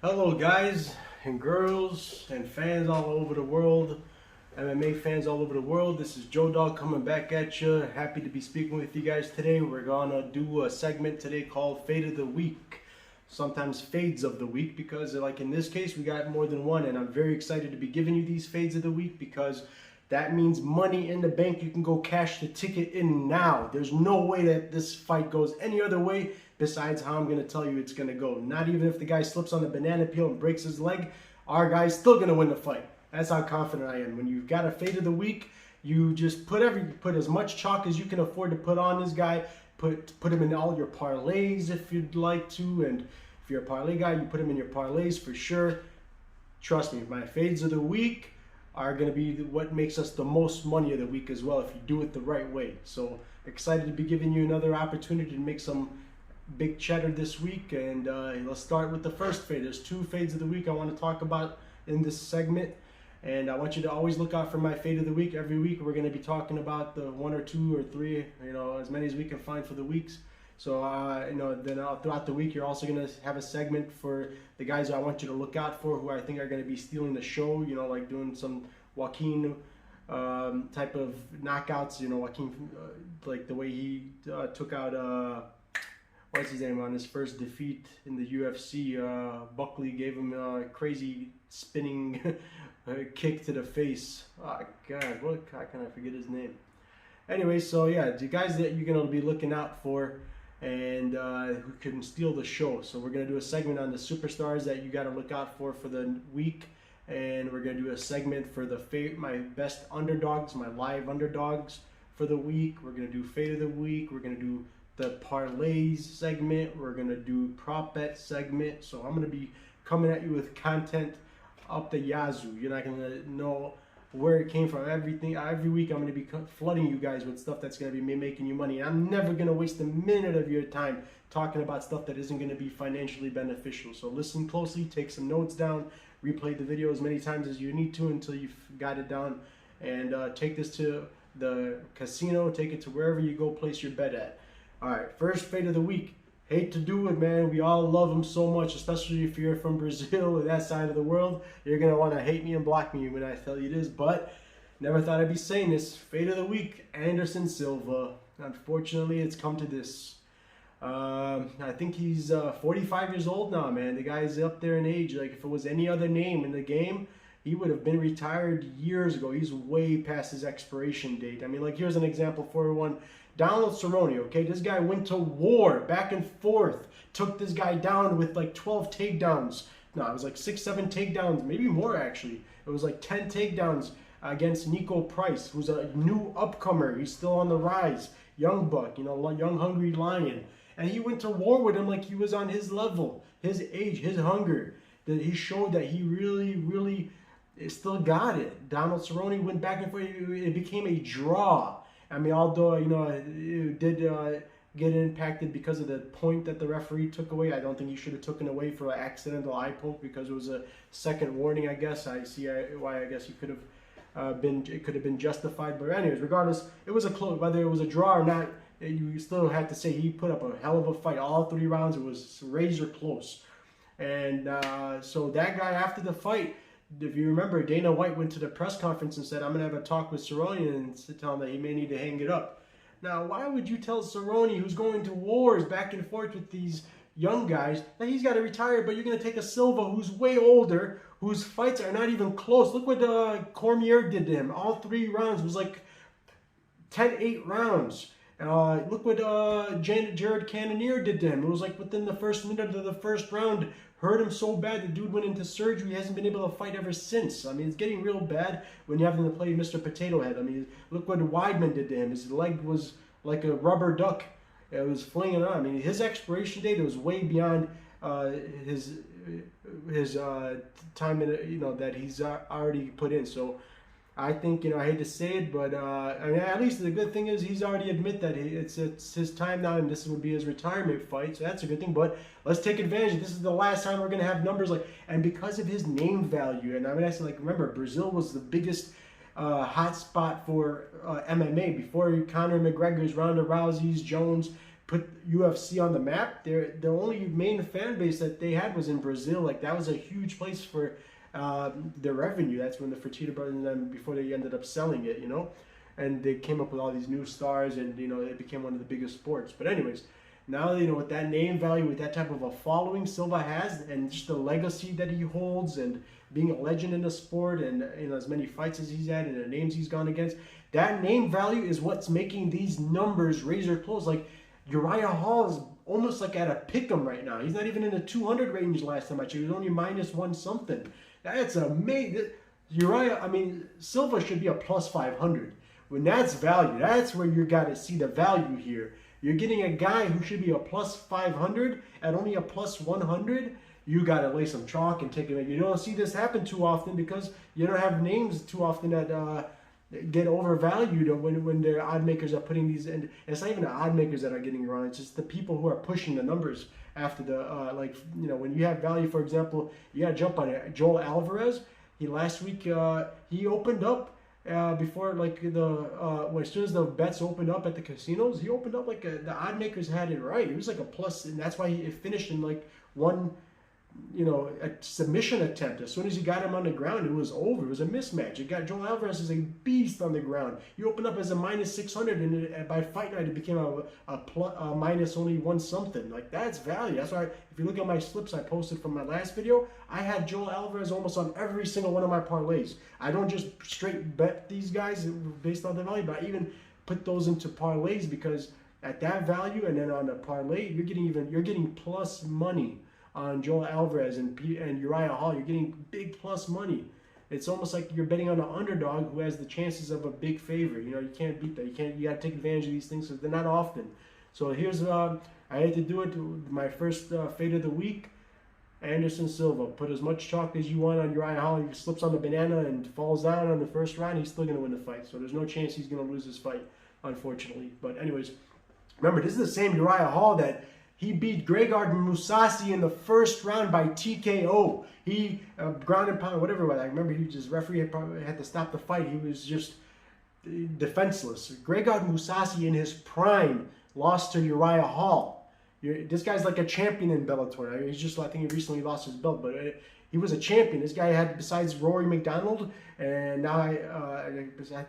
Hello guys and girls and fans all over the world, MMA fans all over the world. This is Joe Dog coming back at you. Happy to be speaking with you guys today. We're gonna do a segment today called Fade of the Week. Sometimes fades of the week, because like in this case we got more than one, and I'm very excited to be giving you these fades of the week because that means money in the bank. You can go cash the ticket in now. There's no way that this fight goes any other way besides how I'm going to tell you it's going to go. Not even if the guy slips on the banana peel and breaks his leg, our guy's still going to win the fight. That's how confident I am. When you've got a fade of the week, you just put as much chalk as you can afford to put on this guy. Put him in all your parlays if you'd like to, and if you're a parlay guy, you put him in your parlays for sure. Trust me, my fades of the week are going to be what makes us the most money of the week as well if you do it the right way. So excited to be giving you another opportunity to make some big cheddar this week, and let's start with the first fade. There's two fades of the week I want to talk about in this segment, and I want you to always look out for my fade of the week. Every week we're going to be talking about the one or two or three, as many as we can find for the weeks. So then throughout the week you're also going to have a segment for the guys I want you to look out for, who I think are going to be stealing the show, like doing some Joaquin type of knockouts. Joaquin, like the way he took out what's his name on his first defeat in the UFC. Buckley gave him a crazy spinning kick to the face. Oh God, how can I forget his name? Anyway, so yeah, the guys that you're gonna be looking out for and who can steal the show. So we're gonna do a segment on the superstars that you got to look out for the week, and we're gonna do a segment for my best underdogs, my live underdogs for the week. We're gonna do fade of the week. We're gonna do the parlays segment. We're gonna do prop bet segment. So I'm gonna be coming at you with content up the yazoo. You're not gonna know where it came from. Every week I'm gonna be flooding you guys with stuff that's gonna be making you money. I'm never gonna waste a minute of your time talking about stuff that isn't gonna be financially beneficial. So listen closely, take some notes down, replay the video as many times as you need to until you've got it down, and take this to the casino, take it to wherever you go place your bet at. All right, first fade of the week. Hate to do it, man. We all love him so much, especially if you're from Brazil or that side of the world. You're going to want to hate me and block me when I tell you this, but never thought I'd be saying this. Fade of the week, Anderson Silva. Unfortunately, it's come to this. I think he's 45 years old now, man. The guy's up there in age. Like, if it was any other name in the game, he would have been retired years ago. He's way past his expiration date. I mean, like, here's an example for everyone. Donald Cerrone, okay? This guy went to war, back and forth, took this guy down with like 12 takedowns. No, it was like 6, 7 takedowns, maybe more actually. It was like 10 takedowns against Nico Price, who's a new upcomer. He's still on the rise. Young buck, young hungry lion. And he went to war with him like he was on his level, his age, his hunger. That he showed that he really, really still got it. Donald Cerrone went back and forth. It became a draw. I mean, although, it did get impacted because of the point that the referee took away. I don't think he should have taken away for an accidental eye poke, because it was a second warning, I guess. I see why I guess you could have it could have been justified. But anyways, regardless, it was a close. Whether it was a draw or not, you still had to say he put up a hell of a fight. All 3 rounds, it was razor close. And so that guy, after the fight, if you remember, Dana White went to the press conference and said, I'm going to have a talk with Cerrone and tell him that he may need to hang it up. Now, why would you tell Cerrone, who's going to wars back and forth with these young guys, that he's got to retire, but you're going to take a Silva who's way older, whose fights are not even close? Look what Cormier did to him. All 3 rounds was like 10-8 rounds. Look what Jared Cannonier did to him. It was like within the first minute of the first round, hurt him so bad the dude went into surgery. He hasn't been able to fight ever since. I mean, it's getting real bad when you have to play Mr. Potato Head. I mean, look what Weidman did to him. His leg was like a rubber duck. It was flinging on. I mean, his expiration date was way beyond his time that he's already put in. So I think, I hate to say it, but I mean, at least the good thing is he's already admit that it's his time now, and this would be his retirement fight. So that's a good thing. But let's take advantage. This is the last time we're going to have numbers and because of his name value. And I mean, I said, remember, Brazil was the biggest hot spot for MMA before Conor McGregor's, Ronda Rousey's, Jones. put UFC on the map. The only main fan base that they had was in Brazil. Like that was a huge place for their revenue. That's when the Fertitta brothers and them, before they ended up selling it, and they came up with all these new stars, and it became one of the biggest sports. But anyways, now with that name value, with that type of a following Silva has, and just the legacy that he holds, and being a legend in the sport, and as many fights as he's had, and the names he's gone against, that name value is what's making these numbers razor close. Like Uriah Hall is almost like at a pick'em right now. He's not even in the 200 range last time I checked. He was only -1 something. That's amazing. Silva should be a plus 500. When that's value, that's where you got to see the value here. You're getting a guy who should be a plus 500 at only a plus 100. You got to lay some chalk and take it. You don't see this happen too often because you don't have names too often that get overvalued when their odd makers are putting these in. It's not even the odd makers that are getting wrong. It's just the people who are pushing the numbers after the when you have value. For example, you got to jump on it. Joel Alvarez. Last week he opened up. Before as soon as the bets opened up at the casinos, he opened up the odd makers had it right. It was like a plus, and that's why it finished in one, a submission attempt. As soon as you got him on the ground, it was over. It was a mismatch. It got Joel Alvarez is a beast on the ground. You opened up as a -600, and by fight night it became a minus only 1 something. Like that's value. That's why if you look at my slips I posted from my last video, I had Joel Alvarez almost on every single one of my parlays. I don't just straight bet these guys based on the value, but I even put those into parlays because at that value, and then on the parlay, you're getting plus money on Joel Alvarez and Uriah Hall. You're getting big plus money. It's almost like you're betting on an underdog who has the chances of a big favor. You can't beat that. You got to take advantage of these things because they're not often. So here's I had to do it. My first fade of the week. Anderson Silva. Put as much chalk as you want on Uriah Hall. He slips on the banana and falls down on the first round, he's still going to win the fight. So there's no chance he's going to lose this fight, unfortunately. But anyways, remember, this is the same Uriah Hall that he beat Gegard Mousasi in the first round by TKO. He ground and pound, whatever. I remember referee had to stop the fight. He was just defenseless. Gegard Mousasi in his prime lost to Uriah Hall. This guy's like a champion in Bellator. I think he recently lost his belt, but he was a champion. This guy had, besides Rory McDonald, and now I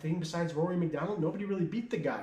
think besides Rory McDonald, nobody really beat the guy.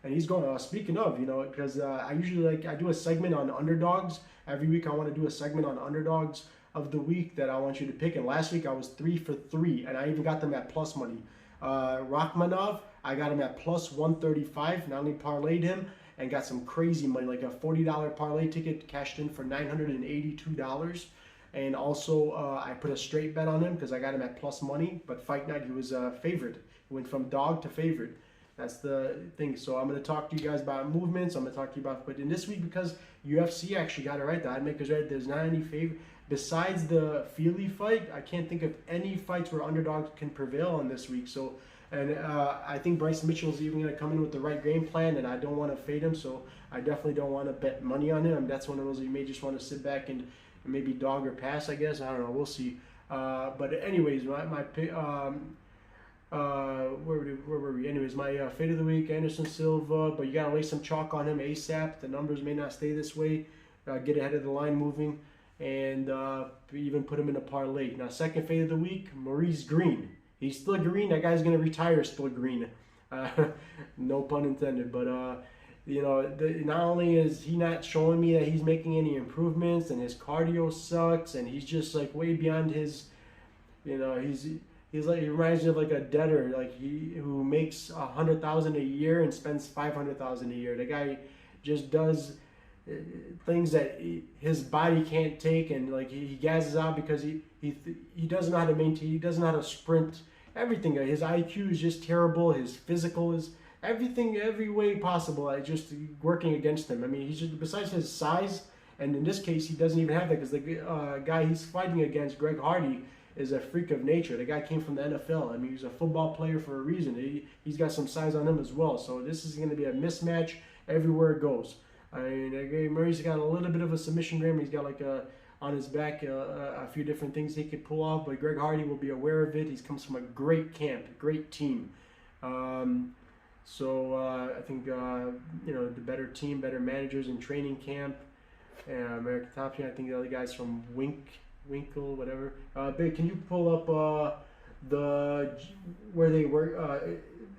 And he's going, speaking of, because I usually I do a segment on underdogs. Every week I want to do a segment on underdogs of the week that I want you to pick. And last week I was 3 for 3, and I even got them at plus money. Rachmanov, I got him at plus 135, not only parlayed him, and got some crazy money, like a $40 parlay ticket cashed in for $982. And also I put a straight bet on him because I got him at plus money, but fight night he was favored. He went from dog to favorite. That's the thing. So I'm going to talk to you guys about movements. I'm going to talk to you about, but in this week, because UFC actually got it right, the odd makers right, there's not any favor. Besides the Feely fight, I can't think of any fights where underdogs can prevail on this week. So, and I think Bryce Mitchell's even going to come in with the right game plan, and I don't want to fade him, so I definitely don't want to bet money on him. That's one of those that you may just want to sit back and maybe dog or pass, I guess. I don't know. We'll see. But anyways, my where were we? Anyways, my fade of the week, Anderson Silva, but you got to lay some chalk on him ASAP. The numbers may not stay this way. Get ahead of the line moving, and even put him in a parlay. Now, second fade of the week, Maurice Green. He's still green. That guy's going to retire still green. No pun intended. But, not only is he not showing me that he's making any improvements, and his cardio sucks, and he's just like way beyond his, he's like, he reminds me of like a debtor, like who makes $100,000 a year and spends $500,000 a year. The guy just does things that his body can't take, and like he gases out because he doesn't know how to maintain. He doesn't know how to sprint. Everything. His IQ is just terrible. His physical is everything, every way possible. Just working against him. I mean, he's just, besides his size, and in this case, he doesn't even have that because the guy he's fighting against, Greg Hardy, is a freak of nature. The guy came from the NFL. I mean, he's a football player for a reason. He's got some size on him as well. So this is going to be a mismatch everywhere it goes. I mean, Murray's got a little bit of a submission ram. He's got like on his back a few different things he could pull off, but Greg Hardy will be aware of it. He comes from a great camp, great team. So I think the better team, better managers in training camp, and American Top Team. I think the other guys from Winkle, whatever. Babe, can you pull up the where they work?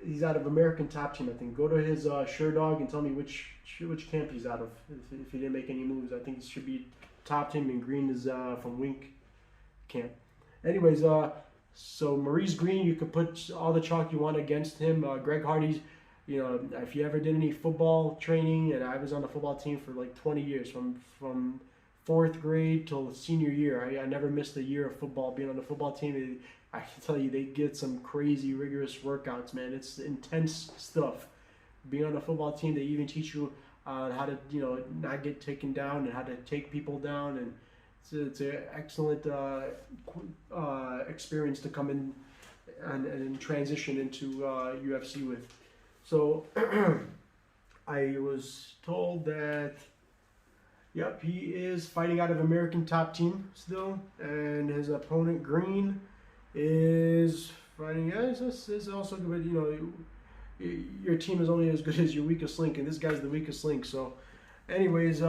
He's out of American Top Team. I think. Go to his Sherdog and tell me which camp he's out of. If he didn't make any moves, I think he should be Top Team, and Green is from Wink camp. Anyways, so Maurice Green, you could put all the chalk you want against him. Greg Hardy's, if you ever did any football training, and I was on the football team for like 20 years, from fourth grade till senior year. I never missed a year of football. Being on the football team, I can tell you, they get some crazy, rigorous workouts, man. It's intense stuff. Being on the football team, they even teach you how to, not get taken down and how to take people down, and it's an excellent experience to come in and transition into UFC with. So I was told that, yep, he is fighting out of American Top Team still, and his opponent Green is fighting. Yeah, it's also good, but your team is only as good as your weakest link, and this guy's the weakest link. So, anyways,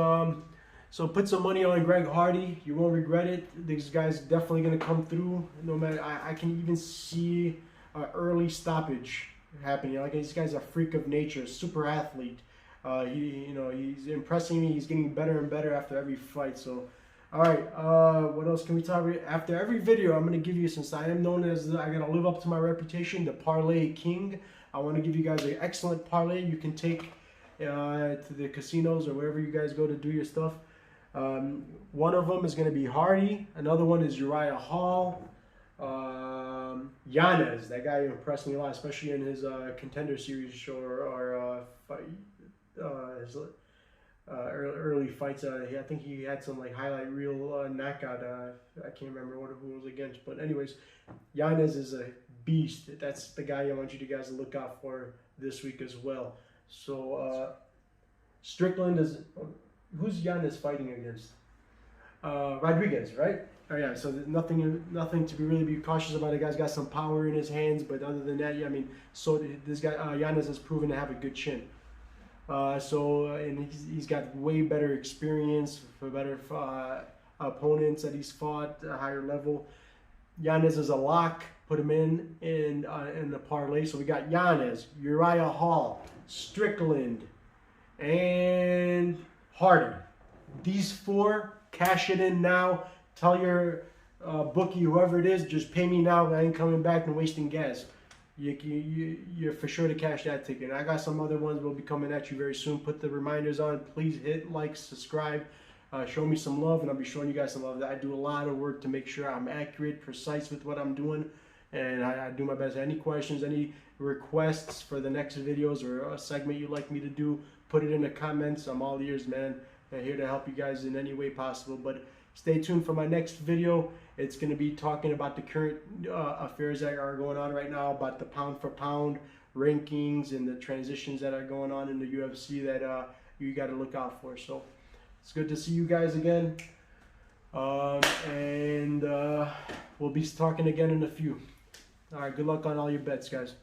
so put some money on Greg Hardy. You won't regret it. This guy's definitely gonna come through. No matter, I can even see an early stoppage happening. Like, this guy's a freak of nature, super athlete. He's impressing me. He's getting better and better after every fight. So, all right. What else can we talk about? After every video, I'm gonna give you, since I am known as I gotta live up to my reputation, the Parlay King. I want to give you guys an excellent parlay you can take to the casinos or wherever you guys go to do your stuff. One of them is going to be Hardy. Another one is Uriah Hall. Yanez, that guy impressed me a lot, especially in his Contender Series show or his early fights. I think he had some like highlight reel knockout. I can't remember who it was against, but anyways, Yanez is a beast. That's the guy I want you guys to look out for this week as well. So Strickland is, who's Yanez fighting against? Rodriguez, right? Oh yeah. So nothing to really be cautious about. The guy's got some power in his hands, but other than that, yeah, I mean, so this guy Yanez has proven to have a good chin. And he's got way better experience for better opponents that he's fought at a higher level. Yanez is a lock. Put him in the parlay. So we got Yanez, Uriah Hall, Strickland, and Hardy. These four, cash it in now. Tell your bookie, whoever it is, just pay me now. I ain't coming back and wasting gas. You're for sure to cash that ticket. And I got some other ones will be coming at you very soon. Put the reminders on. Please hit like, subscribe. Show me some love, and I'll be showing you guys some love. I do a lot of work to make sure I'm accurate, precise with what I'm doing, and I do my best. Any questions, any requests for the next videos or a segment you'd like me to do, put it in the comments. I'm all ears, man. I'm here to help you guys in any way possible. But stay tuned for my next video. It's going to be talking about the current affairs that are going on right now, about the pound for pound rankings and the transitions that are going on in the UFC that you got to look out for. So it's good to see you guys again. And we'll be talking again in a few. All right, good luck on all your bets, guys.